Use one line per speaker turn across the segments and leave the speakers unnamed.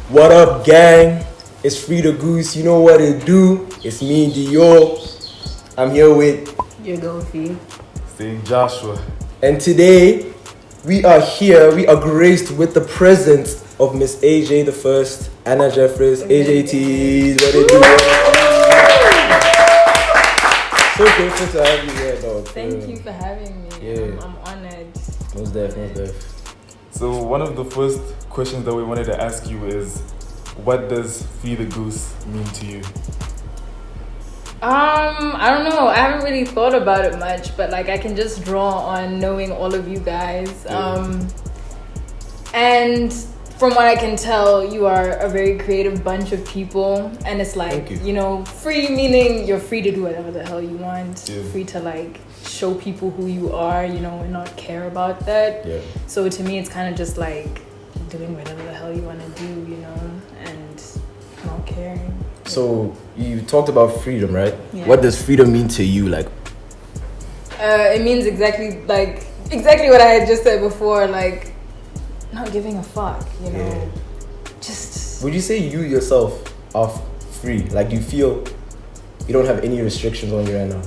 What up, gang? It's Frida Goose. You know what it do? It's me, Dior. I'm here with
your Goofy.
St. Joshua.
And today we are here. We are graced with the presence of Miss AJ the First, Anna Jefferis, AJTees. What it do? So grateful to have you here, dog.
Thank you for having me.
Yeah.
I'm honored.
Most definitely.
So one of the first questions that we wanted to ask you is, what does Free the Goose mean to you?
I don't know. I haven't really thought about it much, but like I can just draw on knowing all of you guys. And from what I can tell, you are a very creative bunch of people, and it's like, you know, free meaning you're free to do whatever the hell you want.
Yeah.
Free to like show people who you are, you know, and not care about that.
Yeah.
So to me, it's kind of just like doing whatever the hell you want to do, you know, and not caring.
So you talked about freedom, right?
Yeah.
What does freedom mean to you? Like,
it means exactly what I had just said before, like not giving a fuck, you know.
Yeah.
Just.
Would you say you yourself are free? Like, you feel you don't have any restrictions on you right now?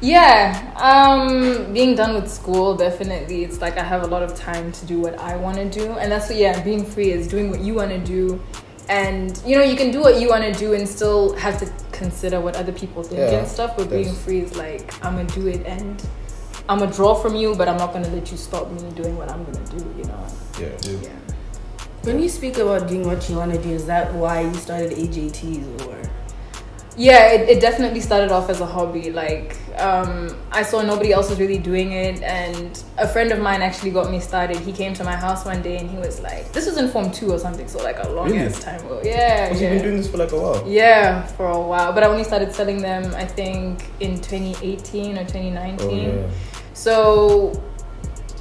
Yeah, being done with school, definitely. It's like I have a lot of time to do what I want to do. And that's what, being free is doing what you want to do. And, you know, you can do what you want to do and still have to consider what other people think and stuff. But being free is like, I'm going to do it and I'm going to draw from you, but I'm not going to let you stop me doing what I'm going to do, you know?
Yeah.
When you speak about doing what you want to do, is that why you started AJTees or?
Yeah, it definitely started off as a hobby. Like, I saw nobody else was really doing it, and a friend of mine actually got me started. He came to my house one day and he was like, this was in Form 2 or something, so like a long ass time ago. Yeah.
You've been doing this for like a while?
Yeah, for a while. But I only started selling them, I think, in 2018 or 2019.
Oh, yeah.
So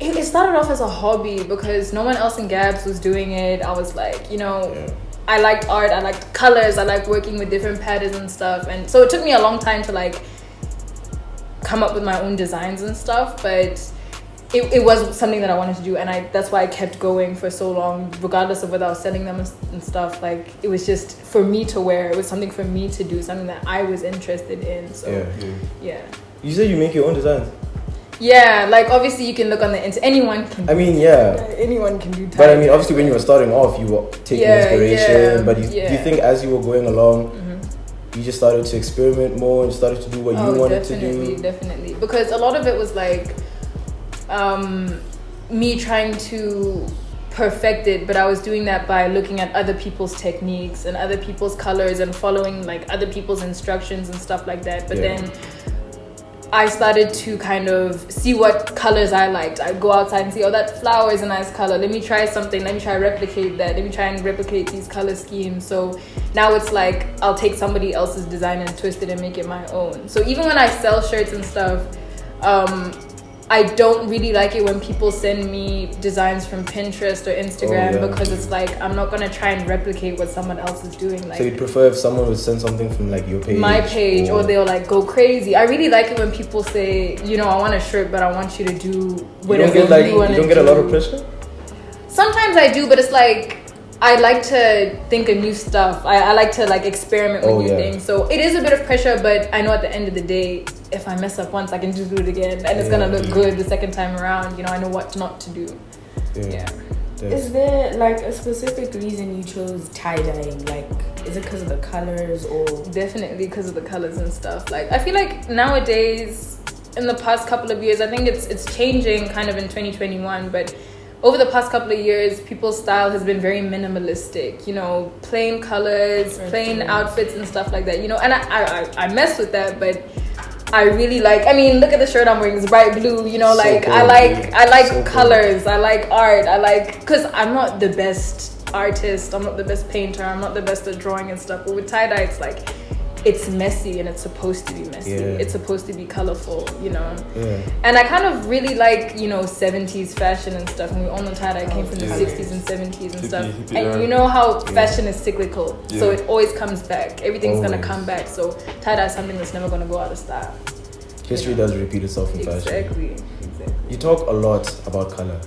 it started off as a hobby because no one else in Gabs was doing it. I was like, you know, I liked art, I liked colors, I liked working with different patterns and stuff. And so it took me a long time to like come up with my own designs and stuff, but it was something that I wanted to do, and that's why I kept going for so long, regardless of whether I was selling them and stuff. Like, it was just for me to wear. It was something for me to do, something that I was interested in. So yeah.
You said you make your own designs?
Yeah, like obviously you can look on the internet. Anyone can. Anyone can do.
But I mean, obviously, when you were starting off, you were taking inspiration. But do you think as you were going along, you just started to experiment more and started to do what you wanted to do?
Definitely. Because a lot of it was like me trying to perfect it, but I was doing that by looking at other people's techniques and other people's colors and following like other people's instructions and stuff like that. But then I started to kind of see what colors I liked. I'd go outside and see, oh, that flower is a nice color. Let me try something. Let me try replicate that. Let me try and replicate these color schemes. So now it's like I'll take somebody else's design and twist it and make it my own. So even when I sell shirts and stuff, I don't really like it when people send me designs from Pinterest or Instagram because it's like I'm not gonna try and replicate what someone else is doing. Like,
so you'd prefer if someone would send something from like your page,
my page, or they'll like go crazy. I really like it when people say, you know, I want a shirt, but I want you to do whatever you want to do.
You don't get a lot of pressure?
Sometimes I do, but it's like I like to think of new stuff. I like to like experiment with new things. So it is a bit of pressure, but I know at the end of the day, if I mess up once, I can just do it again, and it's gonna look good the second time around. You know, I know what not to do.
Is there like a specific reason you chose tie-dyeing? Like, is it because of the colors or?
Definitely because of the colors and stuff. Like, I feel like nowadays, in the past couple of years, I think it's changing kind of in 2021, but over the past couple of years, people's style has been very minimalistic, you know, plain colors, plain outfits and stuff like that, you know, and I mess with that, but I really like, I mean, look at the shirt I'm wearing, it's bright blue, you know, like, I like colors, I like art, because I'm not the best artist, I'm not the best painter, I'm not the best at drawing and stuff, but with tie-dye, it's like, it's messy and it's supposed to be messy. It's supposed to be colorful, you know. And I kind of really like, you know, 70s fashion and stuff. And we all know tie-dye came from the 60s and 70s and stuff. And you know how fashion is cyclical, so it always comes back. Everything's gonna come back. So tie-dye is something that's never gonna go out of style.
History does repeat itself in fashion.
Exactly.
You talk a lot about color.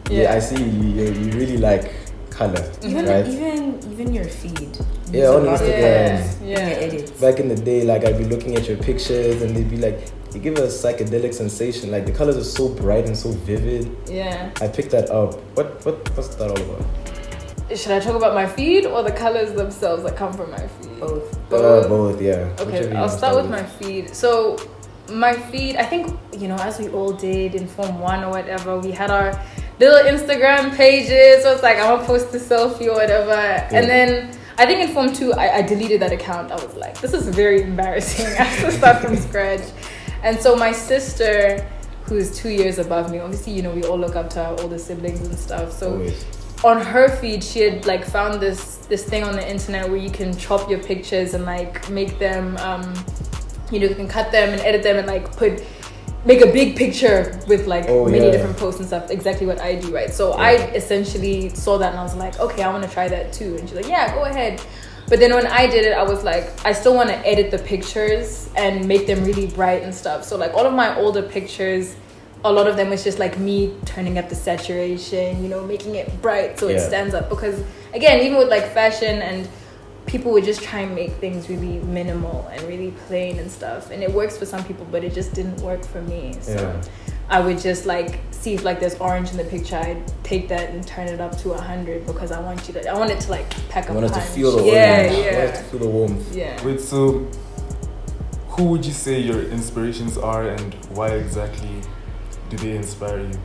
I see you really like color, right?
Even your feed.
On Instagram.
Edits.
Back in the day, like I'd be looking at your pictures and they'd be like, you give a psychedelic sensation. Like the colors are so bright and so vivid.
Yeah.
I picked that up. What's that all about?
Should I talk about my feed or the colors themselves that come from my feed?
Both, yeah.
Okay, I'll start with my feed. So my feed, I think, you know, as we all did in Form 1 or whatever, we had our little Instagram pages. So it's like, I'm gonna post a selfie or whatever. And then I think in Form 2, I deleted that account. I was like, this is very embarrassing. I have to start from scratch. And so my sister, who is 2 years above me, obviously, you know, we all look up to our older siblings and stuff. So on her feed, she had like found this thing on the internet where you can chop your pictures and like make them, you know, you can cut them and edit them and like make a big picture with like many different posts and stuff. Exactly what I do, right? So I essentially saw that and I was like, okay, I want to try that too. And she's like, yeah, go ahead. But then when I did it, I was like, I still want to edit the pictures and make them really bright and stuff. So like all of my older pictures, a lot of them was just like me turning up the saturation, you know, making it bright so it stands up. Because again, even with like fashion, and people would just try and make things really minimal and really plain and stuff, and it works for some people, but it just didn't work for me. So I would just like see if like there's orange in the picture, I'd take that and turn it up to 100 because I want it to like pack a punch.
I want it to feel the orange. I want it to feel the warmth.
Wait, so who would you say your inspirations are and why exactly do they inspire you?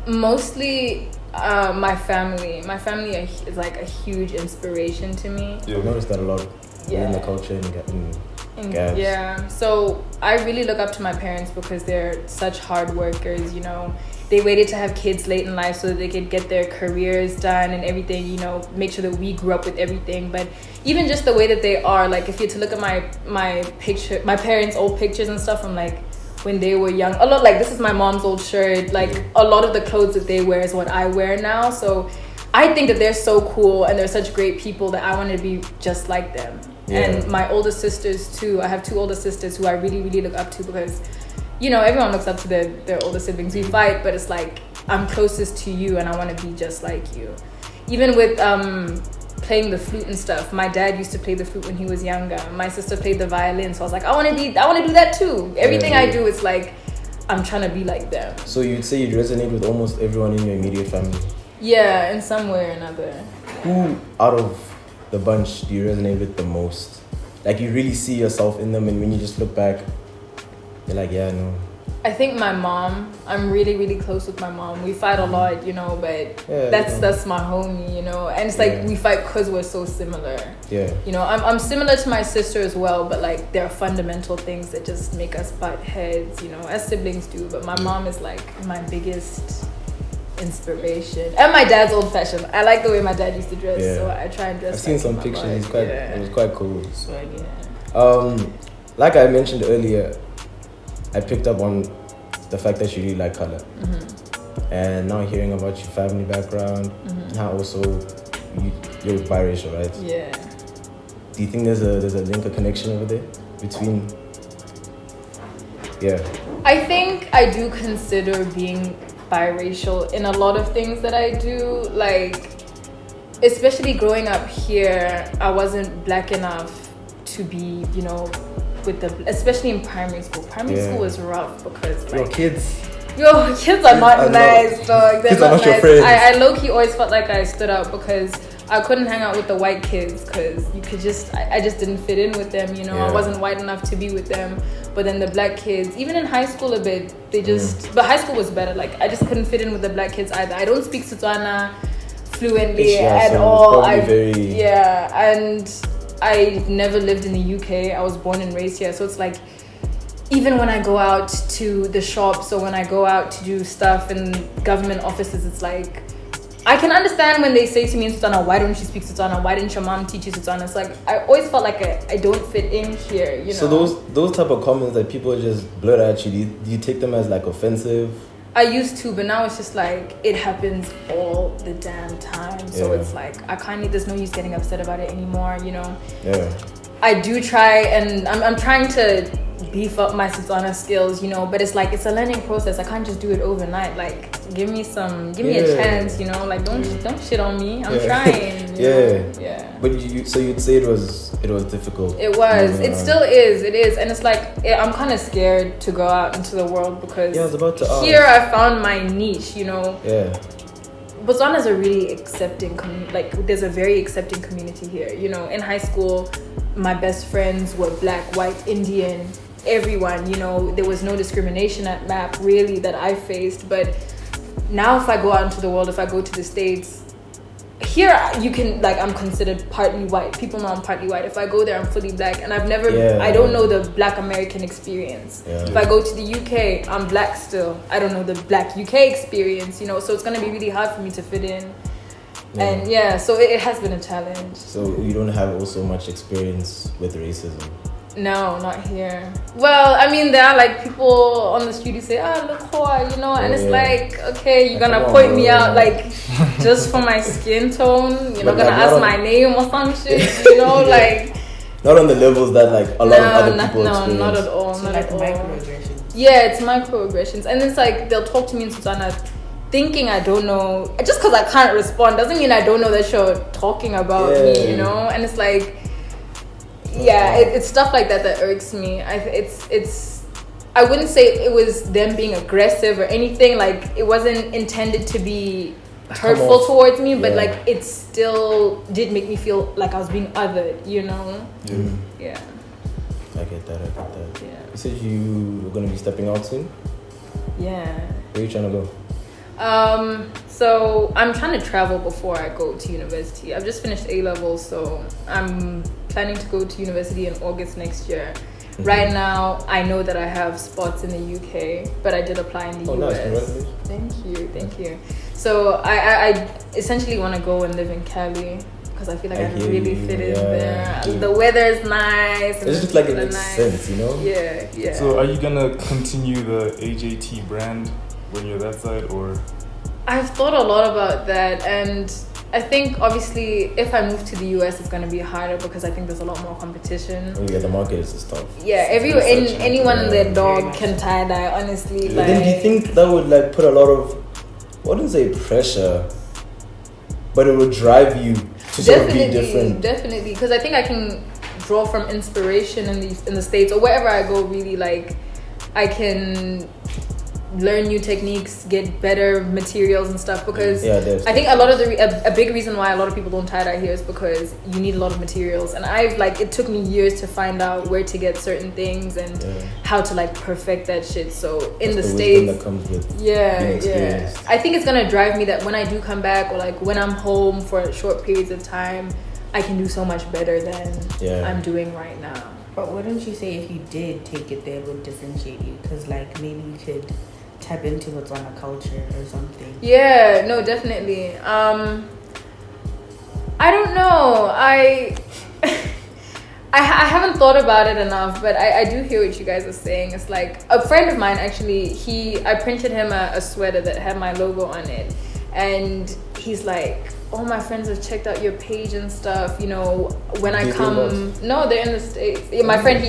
Mostly my family. My family is like a huge inspiration to me.
I've noticed that a lot in the culture in Gabs.
Yeah, so I really look up to my parents because they're such hard workers, you know. They waited to have kids late in life so that they could get their careers done and everything, you know, make sure that we grew up with everything. But even just the way that they are, like if you're to look at my parents' old pictures and stuff from like when they were young, a lot, like this is my mom's old shirt, like a lot of the clothes that they wear is what I wear now. So I think that they're so cool and they're such great people that I want to be just like them. And my older sisters too. I have 2 older sisters who I really, really look up to because, you know, everyone looks up to their older siblings. We fight, but it's like, I'm closest to you and I want to be just like you. Even with playing the flute and stuff, my dad used to play the flute when he was younger. My sister played the violin, so I was like, I want to do that too. Everything I do, it's like, I'm trying to be like them.
So you'd say you'd resonate with almost everyone in your immediate family?
Yeah, in some way or another.
Who out of the bunch do you resonate with the most? Like you really see yourself in them, and when you just look back, you're like, yeah, no.
I think my mom. I'm really, really close with my mom. We fight a lot, you know, but that's my homie, you know. And it's like we fight because we're so similar. Yeah. You know, I'm similar to my sister as well, but like there are fundamental things that just make us butt heads, you know, as siblings do. But my mom is like my biggest inspiration, and my dad's old fashioned. I like the way my dad used to dress, so I try and dress.
I've seen some pictures. It was quite cool. Swag, like I mentioned earlier, I picked up on the fact that you really like color, and now hearing about your family background, how also you're biracial, right?
Yeah.
Do you think there's a link, a connection over there between? Yeah.
I think I do consider being biracial in a lot of things that I do, like especially growing up here, I wasn't black enough to be, you know, especially in primary school. Primary school was rough because like your kids are not nice, dog. They're not nice. Your friends. I low-key always felt like I stood out because I couldn't hang out with the white kids because I just didn't fit in with them, you know. I wasn't white enough to be with them. But then the black kids, even in high school a bit, but high school was better. Like I just couldn't fit in with the black kids either. I don't speak Setswana fluently at all. And I never lived in the UK. I was born and raised here. So it's like, even when I go out to the shops or when I go out to do stuff in government offices, it's like, I can understand when they say to me in Setswana, why don't you speak Setswana? Why didn't your mom teach you Setswana? It's like, I always felt like I don't fit in here, you know?
So those type of comments that people just blurt at you, do you take them as like offensive?
I used to, but now it's just like, it happens all the damn time. So it's like, there's no use getting upset about it anymore, you know?
Yeah.
I do try, and I'm trying to beef up my Setswana skills, you know, but it's like, it's a learning process. I can't just do it overnight. Like, give me a chance, you know, like don't shit on me. I'm trying. Yeah.
But so you'd say it was difficult.
It was. It still is. It is, and it's like I'm kind of scared to go out into the world because
I was about to ask.
Here I found my niche, you know.
Yeah.
Botswana is a really accepting community. Like, there's a very accepting community here. You know, in high school, my best friends were black, white, Indian, everyone. You know, there was no discrimination at MAP really that I faced. But now, if I go out into the world, if I go to the States, here you can, like, I'm considered partly white. People know I'm partly white. If I go there, I'm fully black, and I don't know the black American experience. If I go to the UK, I'm black still. I don't know the black UK experience, you know, so it's gonna be really hard for me to fit in. And so it has been a challenge.
So you don't have also much experience with racism?
No, not here. Well, I mean, there are like people on the street who say, look who, you know, and it's like, okay, you're gonna point me out like just for my skin tone. You're not gonna ask my name or some shit, you know, like.
Not on the levels that like a lot of other people experience.
No, not at all.
So
not
like
at all.
microaggressions.
Yeah, it's microaggressions, and it's like they'll talk to me in Setswana, thinking I don't know. Just because I can't respond doesn't mean I don't know that you're talking about me, you know. And it's like. Yeah, it's stuff like that irks me. I wouldn't say it was them being aggressive or anything. Like, it wasn't intended to be hurtful towards me, but like it still did make me feel like I was being othered, you know? Yeah.
I get that.
Yeah.
You said you were gonna be stepping out soon?
Yeah.
Where are you trying to go?
So I'm trying to travel before I go to university. I've just finished A-levels, so I'm planning to go to university in August next year. Right now, I know that I have spots in the UK, but I did apply in the US.
Nice.
Thank you. So I essentially want to go and live in Cali because I feel like I really fit in there. The weather is nice.
It's just like it makes sense, you know?
Yeah.
So are you gonna continue the AJT brand when you're that side, or?
I've thought a lot about that, and I think obviously if I move to the US, it's going to be harder because I think there's a lot more competition.
Oh yeah, the market is tough.
Yeah, anyone and their dog can tie dye, honestly.
But then do you think that would like put a lot of, I wouldn't say pressure, but it would drive you to sort of be different?
Definitely, because I think I can draw from inspiration in the States or wherever I go. Really, like I can learn new techniques, get better materials and stuff, because I think a lot of a big reason why a lot of people don't tie dye here is because you need a lot of materials, and it took me years to find out where to get certain things and how to like perfect that shit. So in the States,
that comes with
I think it's gonna drive me that when I do come back, or like when I'm home for short periods of time, I can do so much better than I'm doing right now.
But wouldn't you say if you did take it there, it would differentiate you? Because like maybe you could tap into what's on a culture or something.
Yeah, no, definitely. I don't know. I haven't thought about it enough, but I do hear what you guys are saying. It's like a friend of mine actually, I printed him a sweater that had my logo on it, and he's like, all my friends have checked out your page and stuff, you know, when I come. No, they're in the States. Yeah, my friend,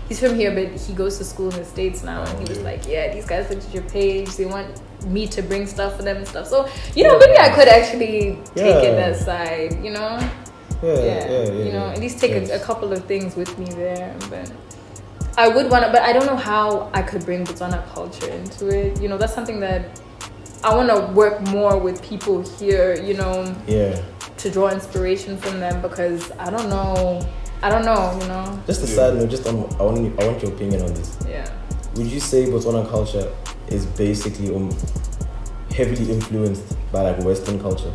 he's from here, but he goes to school in the States now, and he was like, these guys looked at your page, they want me to bring stuff for them and stuff. So, you know, maybe I could actually take it that side, you know? You know, at least take a couple of things with me there. But I would want to, but I don't know how I could bring Botswana culture into it. You know, that's something that I want to work more with people here, you know, to draw inspiration from them, because I don't know, you know.
Just a side note, I want your opinion on this.
Yeah.
Would you say Botswana culture is basically heavily influenced by like Western culture,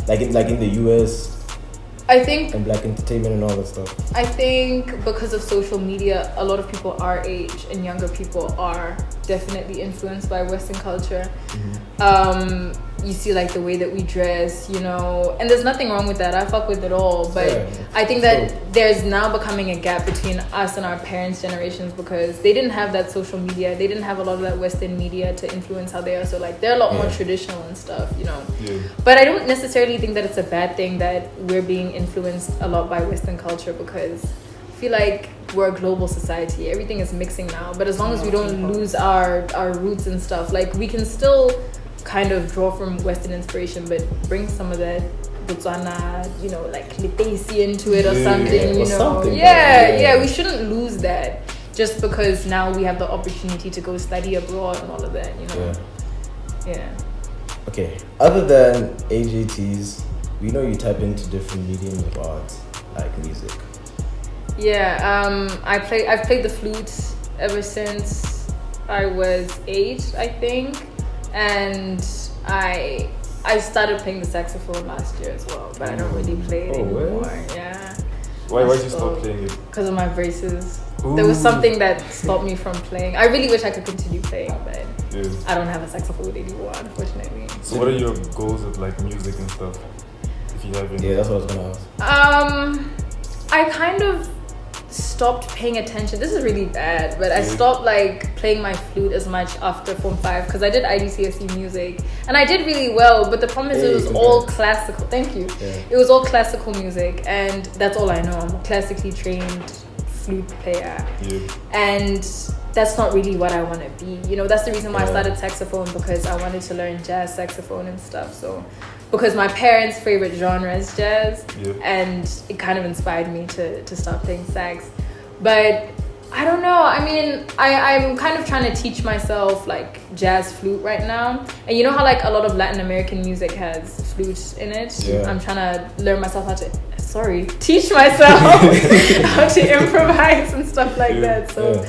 like in the US?
I think,
and black entertainment and all that stuff.
I think because of social media, a lot of people our age and younger people are definitely influenced by Western culture. you see like the way that we dress, you know, and there's nothing wrong with that. I fuck with it all, but I think that there's now becoming a gap between us and our parents' generations because they didn't have that social media, they didn't have a lot of that Western media to influence how they are. So like they're a lot more traditional and stuff, you know. But I don't necessarily think that it's a bad thing that we're being influenced a lot by Western culture because I feel like we're a global society. Everything is mixing now, but as long as we don't lose our roots and stuff, like we can still kind of draw from Western inspiration, but bring some of that Botswana, you know, like Litesi into it or something, you know. We shouldn't lose that just because now we have the opportunity to go study abroad and all of that, you know.
Okay, other than AJTees, we know you tap into different mediums of art, like music.
I've played the flute ever since I was 8, I think. And I started playing the saxophone last year as well, but I don't really play it anymore.
Why did you stop playing it?
Because of my braces. There was something that stopped me from playing. I really wish I could continue playing, but I don't have a saxophone anymore, unfortunately.
So what are your goals with like music and stuff? If you have any?
Yeah, that's what I was gonna ask.
I kind of stopped paying attention. This is really bad, but I stopped like playing my flute as much after Form 5 because I did IDCSE music and I did really well, but the problem is it was all classical. Thank you. It was all classical music and that's all I know. I'm a classically trained flute player and that's not really what I want to be. You know, that's the reason why I started saxophone, because I wanted to learn jazz saxophone and stuff. So because my parents' favorite genre is jazz, and it kind of inspired me to start playing sax. But I don't know. I mean, I'm kind of trying to teach myself like jazz flute right now. And you know how like a lot of Latin American music has flute in it? I'm trying to learn myself how to, teach myself how to improvise and stuff like that. So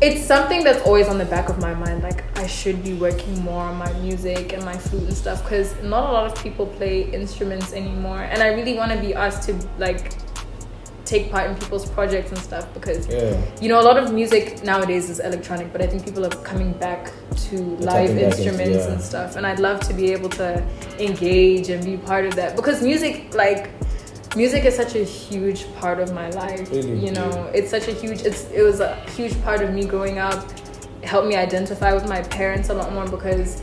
it's something that's always on the back of my mind. Like I should be working more on my music and my flute and stuff, because not a lot of people play instruments anymore. And I really want to be asked to like take part in people's projects and stuff, because you know, a lot of music nowadays is electronic, but I think people are coming back to live instruments and stuff, and I'd love to be able to engage and be part of that, because music is such a huge part of my life. You know, it's such a huge, it was a huge part of me growing up. It helped me identify with my parents a lot more, because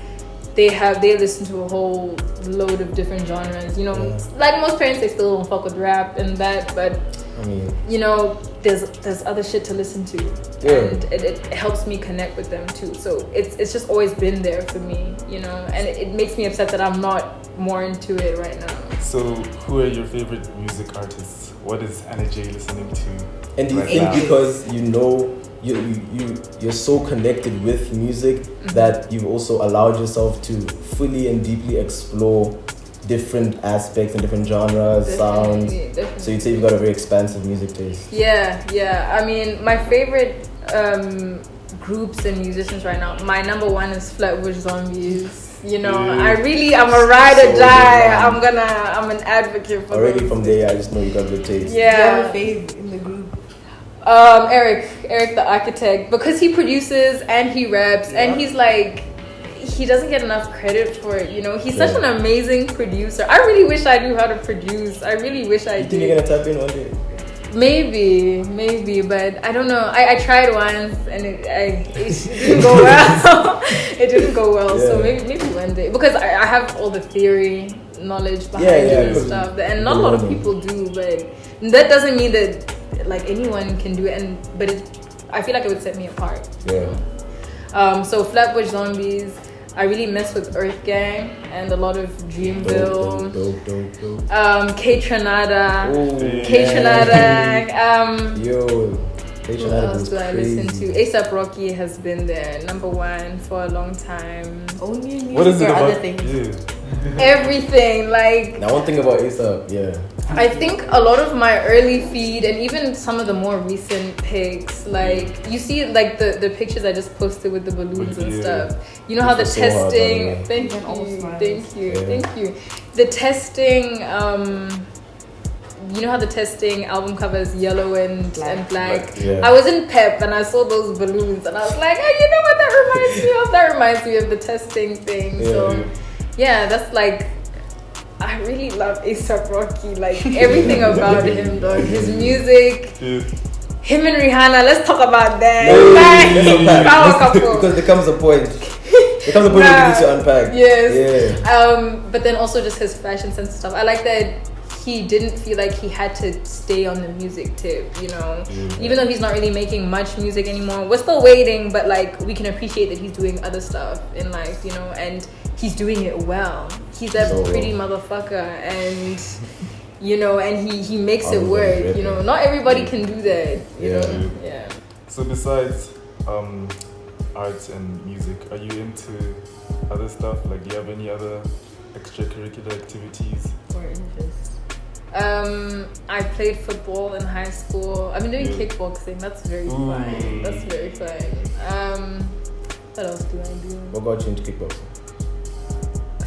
they listen to a whole load of different genres, you know. Like most parents, they still don't fuck with rap and that, but I mean, you know, there's other shit to listen to, and it helps me connect with them too. So it's just always been there for me, you know, and it makes me upset that I'm not more into it right now.
So who are your favorite music artists? What is Anna J listening to?
And do you think because you know you're so connected with music that you've also allowed yourself to fully and deeply explore different aspects and different genres, sounds? So you'd say you've got a very expansive music taste.
Yeah. I mean, my favorite groups and musicians right now, my number one is Flatbush Zombies. You know, I'm a ride or die. I'm an advocate for
already from there. I just know you got good taste.
Yeah. Fave in the group.
Eric the architect, because he produces and he raps and he's like, he doesn't get enough credit for it, you know. He's such an amazing producer. I really wish I knew how to produce. I really wish I did.
You think you're gonna tap in one day?
Maybe, but I don't know. I tried once and it didn't go well. It didn't go well. So maybe one day, because I have all the theory knowledge behind it and stuff, and not a lot of people do. But that doesn't mean that like anyone can do it. But I feel like it would set me apart. So Flatbush Zombies. I really mess with Earth Gang and a lot of Dreamville.
Dope.
K Tronada. Who else do I listen to? A$AP Rocky has been there, number one for a long time.
Only music
what is it
or
about?
Other things?
Everything, like.
Now one thing about A$AP,
I think a lot of my early feed and even some of the more recent pics, like you see like the pictures I just posted with the balloons and stuff. You know how the testing, thank you. The testing, you know how the testing album cover is yellow and black. I was in Pep and I saw those balloons and I was like, oh, you know what that reminds me of? That reminds me of the testing thing. So Yeah, that's like, I really love A$AP Rocky. Like everything about him, dog. His music. Him and Rihanna. Let's talk about that.
Because there comes a point. There comes a point where you need to unpack.
Yes. Yeah. But then also just his fashion sense and stuff. I like that he didn't feel like he had to stay on the music tip, you know. Even though he's not really making much music anymore, we're still waiting, but like we can appreciate that he's doing other stuff in life, you know, and he's doing it well. He's a pretty motherfucker, and you know, and he makes it work, you know. Not everybody can do that, you know. Yeah.
So besides arts and music, are you into other stuff? Like, do you have any other extracurricular activities
or interests? I played football in high school. I've been doing kickboxing. That's very fun. That's very fun. What else do I do?
What got you into kickboxing?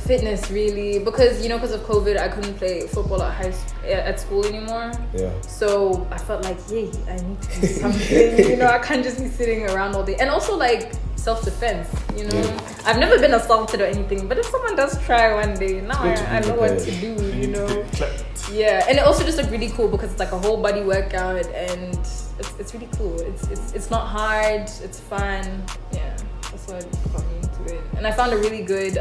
Fitness, really, because you know, because of COVID, I couldn't play football at school anymore.
Yeah.
So I felt like, I need to do something. You know, I can't just be sitting around all day. And also like self-defense. You know, I've never been assaulted or anything, but if someone does try one day, now I know what to do. You know. Yeah, and it also just looked really cool because it's like a whole body workout, and it's really cool. It's not hard. It's fun. Yeah, that's what got me into it. And I found a really good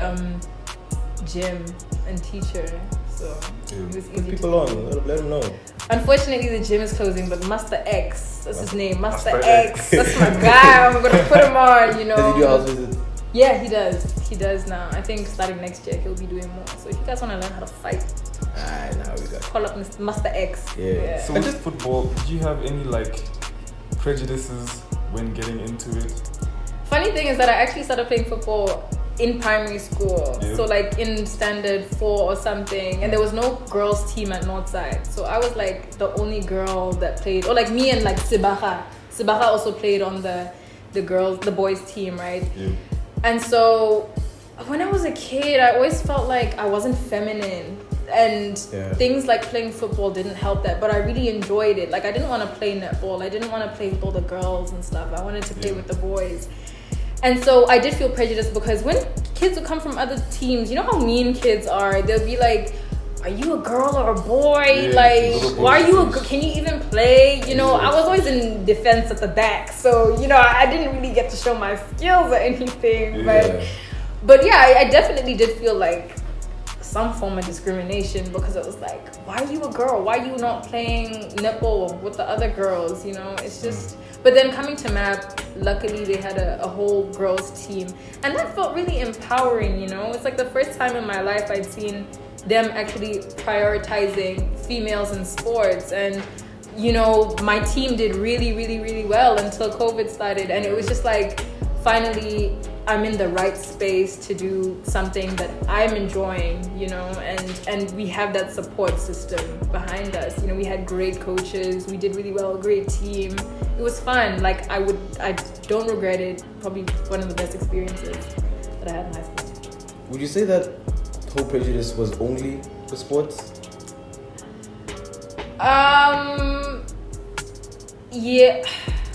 gym and teacher, so it was easy.
Put people on, let them know.
Unfortunately, the gym is closing, but Master X, that's his name, Master X. That's my guy. I'm gonna put him on. You know.
Does he do house visits?
Yeah, he does. He does now. I think starting next year he'll be doing more. So if you guys want to learn how to fight,
now we got.
Call up Master X.
Yeah.
So with football, did you have any like prejudices when getting into it?
Funny thing is that I actually started playing football in primary school. So like in standard 4 or something, and there was no girls team at Northside. So I was like the only girl that played, or like me and like Sibaha. Sibaha also played on the boys team, right? Yeah. And so when I was a kid, I always felt like I wasn't feminine. And things like playing football didn't help that, but I really enjoyed it. Like I didn't want to play netball. I didn't want to play with all the girls and stuff. I wanted to play with the boys. And so I did feel prejudiced because when kids would come from other teams, you know how mean kids are. They'll be like, are you a girl or a boy? Like, why are you can you even play? You know, I was always in defense at the back. So, you know, I didn't really get to show my skills or anything. But yeah, I definitely did feel like some form of discrimination because it was like, why are you a girl? Why are you not playing netball with the other girls? You know, it's just... But then coming to MAP, luckily they had a whole girls team. And that felt really empowering, you know? It's like the first time in my life I'd seen them actually prioritizing females in sports. And, you know, my team did really, really, really well until COVID started. And it was just like, finally, I'm in the right space to do something that I'm enjoying, you know, and we have that support system behind us. You know, we had great coaches, we did really well, great team. It was fun. Like I don't regret it. Probably one of the best experiences that I had in high school.
Would you say that whole Prejudice was only for sports?
Yeah.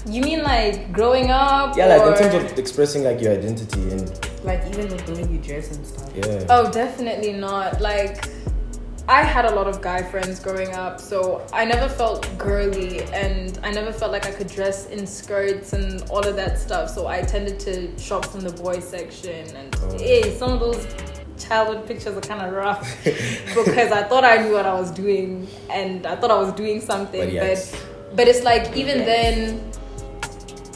You mean like growing up?
Yeah, like in terms of expressing like your identity and
like even with the way you dress and stuff.
Yeah.
Oh, definitely not. Like I had a lot of guy friends growing up, so I never felt girly and I never felt like I could dress in skirts and all of that stuff. So I tended to shop from the boys section and some of those childhood pictures are kind of rough because I thought I knew what I was doing and I thought I was doing something, but it's like even then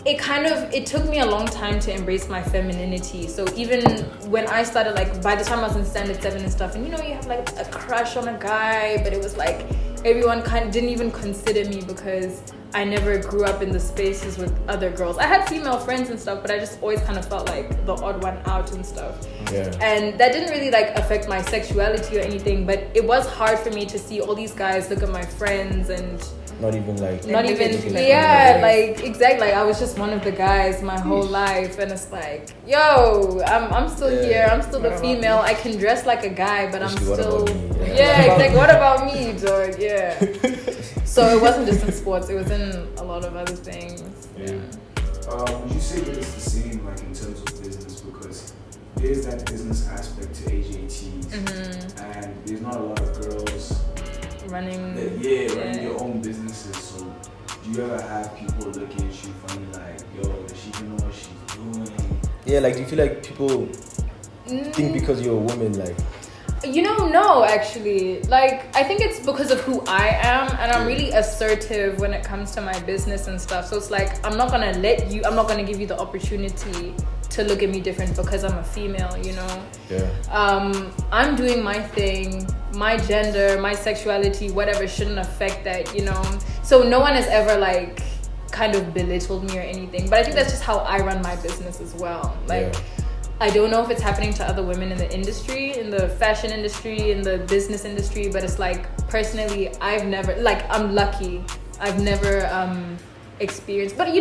it took me a long time to embrace my femininity. So even when I started, like by the time I was in standard 7 and stuff, and you know, you have like a crush on a guy, but it was like everyone kind of didn't even consider me because I never grew up in the spaces with other girls. I had female friends and stuff, but I just always kind of felt like the odd one out and stuff.
Yeah. And
that didn't really like affect my sexuality or anything, but it was hard for me to see all these guys look at my friends and exactly, like I was just one of the guys my whole life, and it's like, yo, I'm still here, I'm still the female, I can dress like a guy, but I'm still exactly, what about me, dog? Yeah. So it wasn't just in sports, it was in a lot of other things.
Would you say that it's the same like in terms of business? Because there's that business aspect to AJTees, and there's not a lot of girls
running
your own businesses. So do you ever have people looking at you funny like, yo, does she even know what she's doing?
Yeah, like do you feel like people think because you're a woman, like?
No, actually. Like, I think it's because of who I am, and I'm really assertive when it comes to my business and stuff. So it's like, I'm not gonna give you the opportunity to look at me different because I'm a female, I'm doing my thing, my gender, my sexuality, whatever shouldn't affect that, So no one has ever like kind of belittled me or anything. But I think that's just how I run my business as well. Like, I don't know if it's happening to other women in the industry, in the fashion industry, in the business industry, but it's like, personally, I'm lucky. I've never experienced, but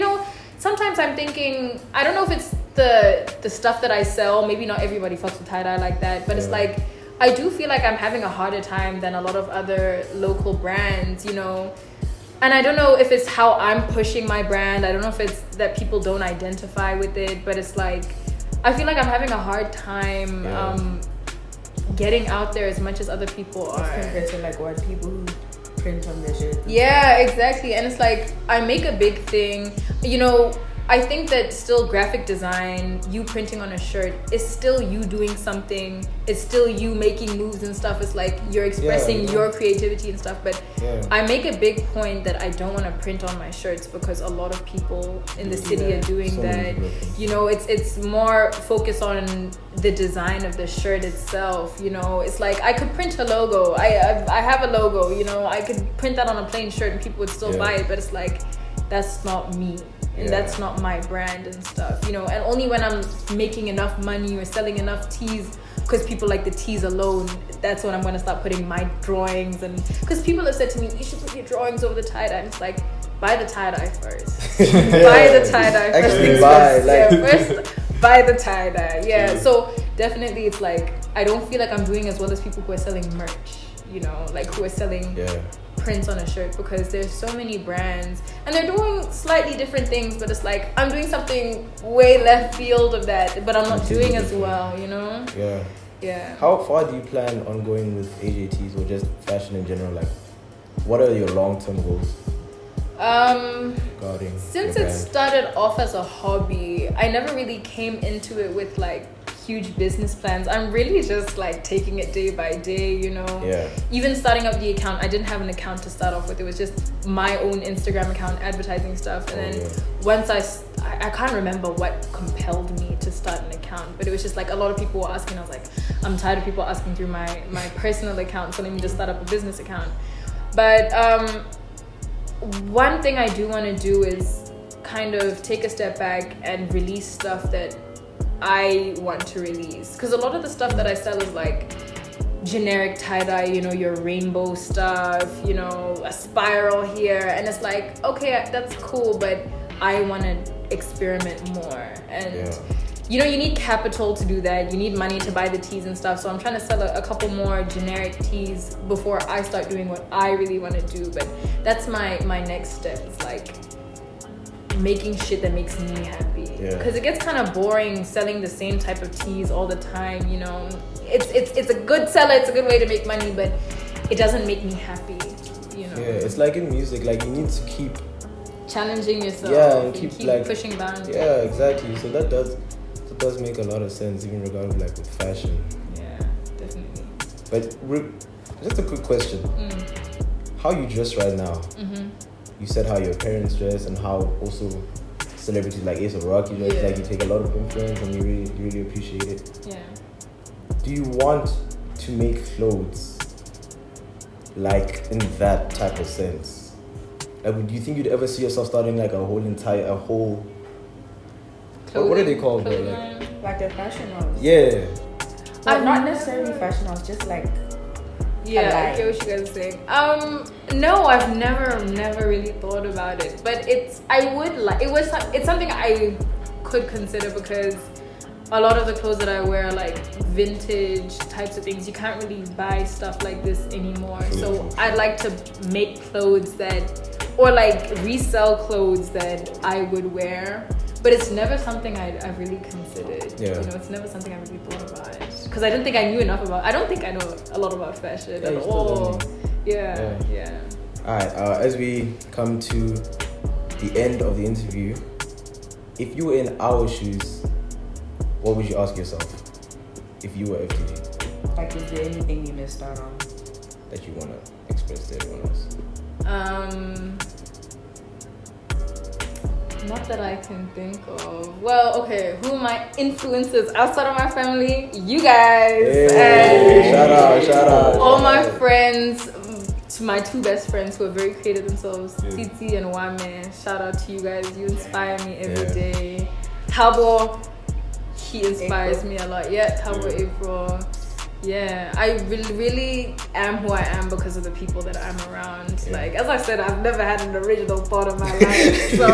sometimes I'm thinking, I don't know if it's the stuff that I sell, maybe not everybody fucks with tie-dye like that, but it's like, I do feel like I'm having a harder time than a lot of other local brands, and I don't know if it's how I'm pushing my brand, I don't know if it's that people don't identify with it, but it's like, I feel like I'm having a hard time getting out there as much as other people are.
Compared to like what people who print on their shit.
Yeah, exactly. And it's like, I make a big thing. I think that still graphic design, you printing on a shirt, is still you doing something. It's still you making moves and stuff. It's like you're expressing your creativity and stuff. But I make a big point that I don't want to print on my shirts because a lot of people in the city are doing that. It's more focused on the design of the shirt itself. It's like I could print a logo. I have a logo. I could print that on a plain shirt and people would still buy it. But it's like, that's not me. And that's not my brand and stuff, and only when I'm making enough money or selling enough tees, because people like the tees alone, that's when I'm going to start putting my drawings. And because people have said to me, you should put your drawings over the tie-dye. And it's like, buy the tie-dye first. Buy the tie-dye first. First buy the tie-dye. So definitely it's like, I don't feel like I'm doing as well as people who are selling merch, like who are selling prints on a shirt, because there's so many brands and they're doing slightly different things, but it's like, I'm doing something way left field of that, but I'm not doing as well,
How far do you plan on going with AJTees or just fashion in general? Like, what are your long-term goals?
Since it started off as a hobby, I never really came into it with like huge business plans. I'm really just like taking it day by day, Even starting up the account, I didn't have an account to start off with. It was just my own Instagram account, advertising stuff. And then once I can't remember what compelled me to start an account, but it was just like a lot of people were asking. I was like, I'm tired of people asking through my personal account, so let me just start up a business account. But one thing I do want to do is kind of take a step back and release stuff that I want to release, because a lot of the stuff that I sell is like generic tie-dye, your rainbow stuff, a spiral here, and it's like, okay, that's cool, but I want to experiment more. And you need capital to do that, you need money to buy the tees and stuff, so I'm trying to sell a couple more generic tees before I start doing what I really want to do. But that's my next step. It's like making shit that makes me happy, because it gets kind of boring selling the same type of tees all the time. It's a good seller, it's a good way to make money, but it doesn't make me happy.
It's like in music, like you need to keep
challenging yourself,
and keep
like pushing boundaries.
Exactly. So that does make a lot of sense, even regarding like with fashion.
Definitely.
But just a quick question, how you dress right now? You said how your parents dress and how also celebrities like Ace of Rocky dress, like you take a lot of influence and you really appreciate it. Do you want to make clothes like in that type of sense? Like, do you think you'd ever see yourself starting like a whole clothing, what are they called?
Like a fashion house?
Yeah.
Not necessarily fashion house, just like
I get what you guys are saying. No, I've never really thought about it, but it's something I could consider, because a lot of the clothes that I wear are like vintage types of things. You can't really buy stuff like this anymore. So I'd like to make clothes or like resell clothes that I would wear, But it's never something I really considered.
Yeah.
You know, it's never something I really thought about. Because I didn't think I knew enough about. I don't think I know a lot about fashion at all. Yeah.
Alright, as we come to the end of the interview, if you were in our shoes, what would you ask yourself if you were FTG?
Like, is there anything you missed out on
that you want to express to everyone else?
Not that I can think of. Well, okay, who are my influences outside of my family? You guys.
Hey, shout out.
All my friends, to my 2 best friends who are very creative themselves, Titi and Wame. Shout out to you guys. You inspire me every day. Tabo, he inspires me a lot. Yeah, Tabo April. Yeah, I really am who I am because of the people that I'm around. Like, as I said, I've never had an original thought of my life. So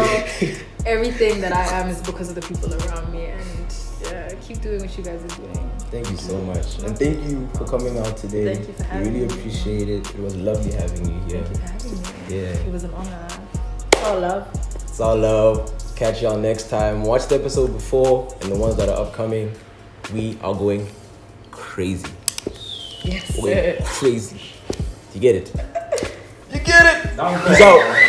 everything that I am is because of the people around me. And yeah, keep doing what you guys are doing.
Thank you so much. And thank you for coming out today.
Thank you for having me.
We really appreciate it. It was lovely having you here.
Thank you for having me.
Yeah.
It was an honor. It's all love.
It's all love. Catch y'all next time. Watch the episode before and the ones that are upcoming. We are going crazy.
Yes.
We're going crazy. You get it? You get it? Peace out.